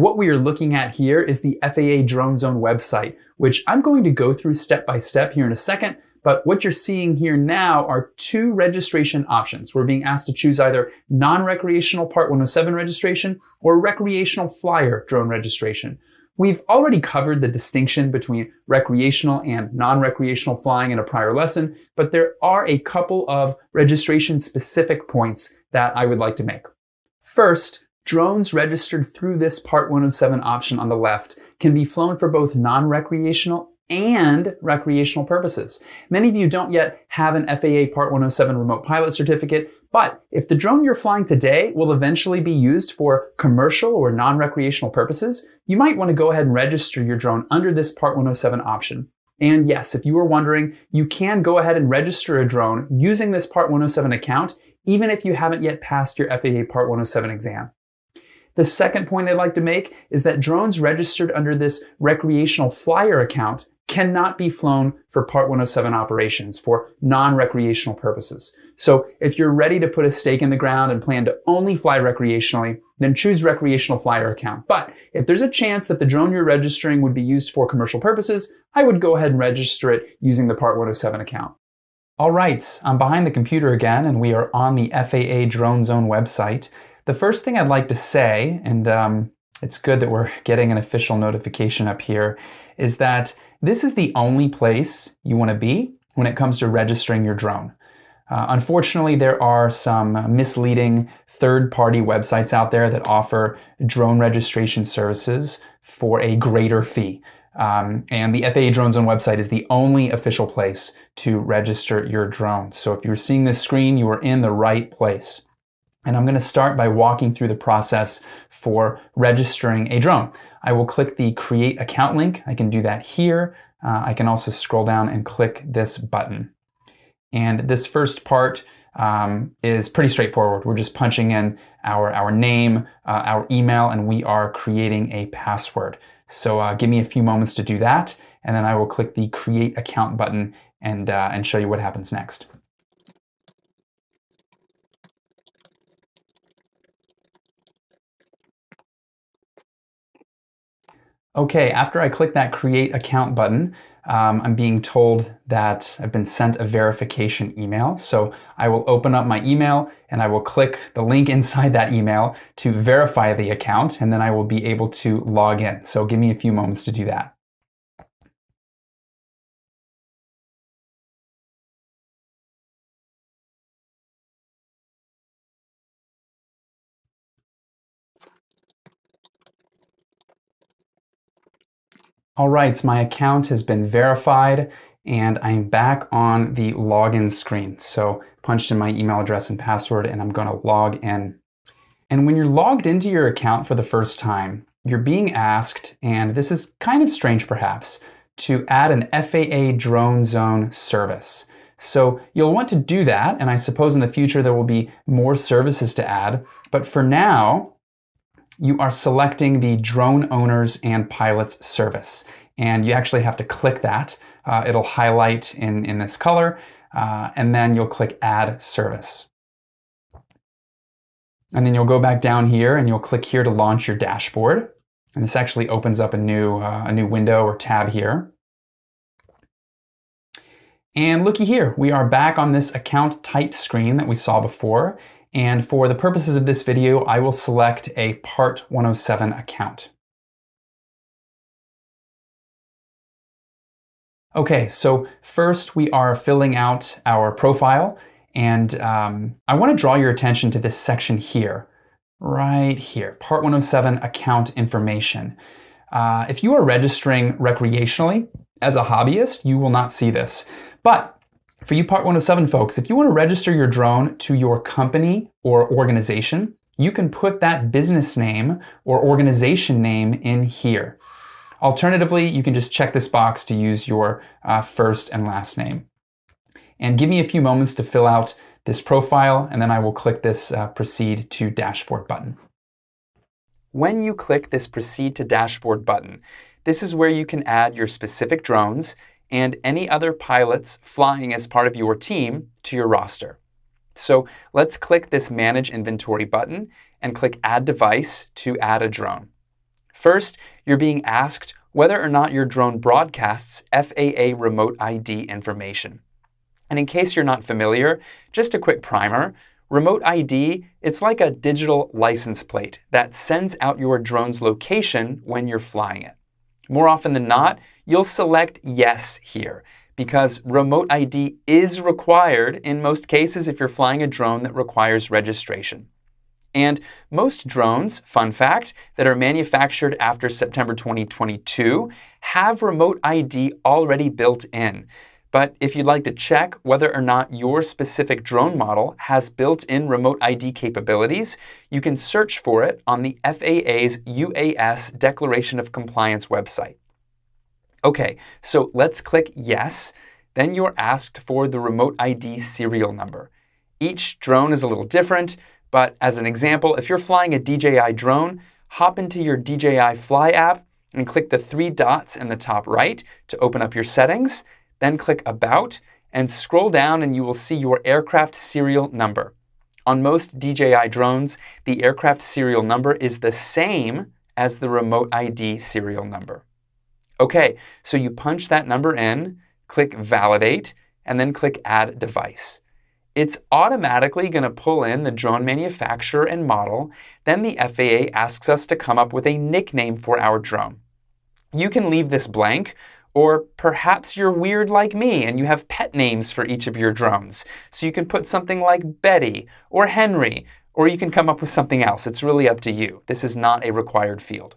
What we are looking at here is the FAA Drone Zone website, which I'm going to go through step by step here in a second. But what you're seeing here now are two registration options. We're being asked to choose either non-recreational Part 107 registration or recreational flyer drone registration. We've already covered the distinction between recreational and non-recreational flying in a prior lesson, but there are a couple of registration-specific points that I would like to make. First, drones registered through this Part 107 option on the left can be flown for both non-recreational and recreational purposes. Many of you don't yet have an FAA Part 107 remote pilot certificate, but if the drone you're flying today will eventually be used for commercial or non-recreational purposes, you might want to go ahead and register your drone under this Part 107 option. And yes, if you were wondering, you can go ahead and register a drone using this Part 107 account, even if you haven't yet passed your FAA Part 107 exam. The second point I'd like to make is that drones registered under this recreational flyer account cannot be flown for Part 107 operations for non-recreational purposes. So if you're ready to put a stake in the ground and plan to only fly recreationally, then choose recreational flyer account. But if there's a chance that the drone you're registering would be used for commercial purposes, I would go ahead and register it using the Part 107 account. All right, I'm behind the computer again, and we are on the FAA Drone Zone website. The first thing I'd like to say, and it's good that we're getting an official notification up here, is that this is the only place you want to be when it comes to registering your drone. Unfortunately, there are some misleading third-party websites out there that offer drone registration services for a greater fee. And the FAA Drone Zone website is the only official place to register your drone. So if you're seeing this screen, you are in the right place. And I'm going to start by walking through the process for registering a drone. I will click the Create Account link. I can do that here. I can also scroll down and click this button. And this first part is pretty straightforward. We're just punching in our name, our email, and we are creating a password. So give me a few moments to do that, and then I will click the Create Account button and show you what happens next. Okay, after I click that Create Account button, I'm being told that I've been sent a verification email. So I will open up my email and I will click the link inside that email to verify the account, and then I will be able to log in. So give me a few moments to do that. All right, my account has been verified and I'm back on the login screen. So punched in my email address and password and I'm going to log in. And when you're logged into your account for the first time, you're being asked, and this is kind of strange perhaps, to add an FAA Drone Zone service. So you'll want to do that, and I suppose in the future there will be more services to add, but for now, you are selecting the Drone Owners and Pilots service. And you actually have to click that. It'll highlight in this color, and then you'll click Add Service. And then you'll go back down here and you'll click here to launch your dashboard. And this actually opens up a new window or tab here. And looky here, we are back on this account type screen that we saw before. And for the purposes of this video, I will select a Part 107 account. Okay, so first we are filling out our profile, and I want to draw your attention to this section here, right here, Part 107 Account Information. If you are registering recreationally as a hobbyist, you will not see this. But for you Part 107 folks, if you want to register your drone to your company or organization, you can put that business name or organization name in here. Alternatively, you can just check this box to use your first and last name. And give me a few moments to fill out this profile, and then I will click this Proceed to Dashboard button. When you click this Proceed to Dashboard button, this is where you can add your specific drones and any other pilots flying as part of your team to your roster. So let's click this Manage Inventory button and click Add Device to add a drone. First, you're being asked whether or not your drone broadcasts FAA remote ID information. And in case you're not familiar, just a quick primer. Remote ID, it's like a digital license plate that sends out your drone's location when you're flying it. More often than not, you'll select yes here because remote ID is required in most cases if you're flying a drone that requires registration. And most drones, fun fact, that are manufactured after September 2022 have remote ID already built in. But if you'd like to check whether or not your specific drone model has built-in remote ID capabilities, you can search for it on the FAA's UAS Declaration of Compliance website. Okay, so let's click yes. Then you're asked for the remote ID serial number. Each drone is a little different, but as an example, if you're flying a DJI drone, hop into your DJI Fly app and click the 3 dots in the top right to open up your settings. Then click About and scroll down and you will see your aircraft serial number. On most DJI drones, the aircraft serial number is the same as the remote ID serial number. Okay, so you punch that number in, click Validate, and then click Add Device. It's automatically going to pull in the drone manufacturer and model. Then the FAA asks us to come up with a nickname for our drone. You can leave this blank, or perhaps you're weird like me and you have pet names for each of your drones. So you can put something like Betty or Henry, or you can come up with something else. It's really up to you. This is not a required field.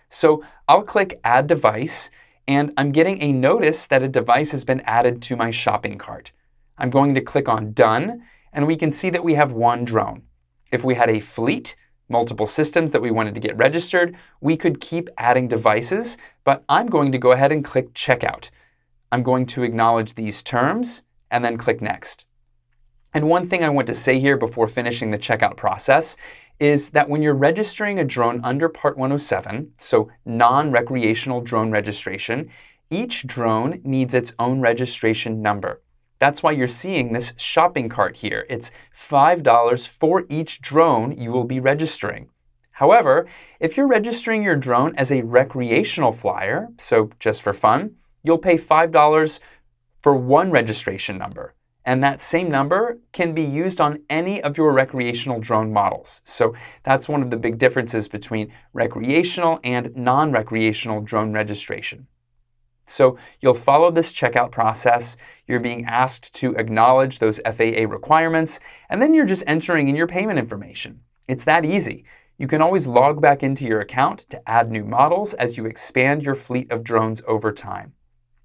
So I'll click Add Device, and I'm getting a notice that a device has been added to my shopping cart. I'm going to click on Done, and we can see that we have one drone. If we had a fleet, multiple systems that we wanted to get registered, we could keep adding devices, but I'm going to go ahead and click Checkout. I'm going to acknowledge these terms and then click Next. And one thing I want to say here before finishing the checkout process is that when you're registering a drone under Part 107, so non-recreational drone registration, each drone needs its own registration number. That's why you're seeing this shopping cart here. It's $5 for each drone you will be registering. However, if you're registering your drone as a recreational flyer, so just for fun, you'll pay $5 for one registration number. And that same number can be used on any of your recreational drone models. So that's one of the big differences between recreational and non-recreational drone registration. So you'll follow this checkout process. You're being asked to acknowledge those FAA requirements, and then you're just entering in your payment information. It's that easy. You can always log back into your account to add new models as you expand your fleet of drones over time.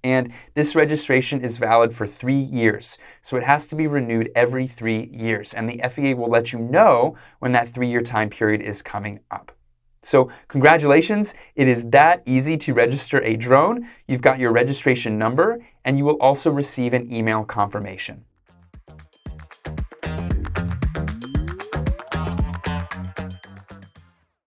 And this registration is valid for 3 years, so it has to be renewed every 3 years, and the FAA will let you know when that 3-year time period is coming up. So congratulations, it is that easy to register a drone. You've got your registration number, and you will also receive an email confirmation.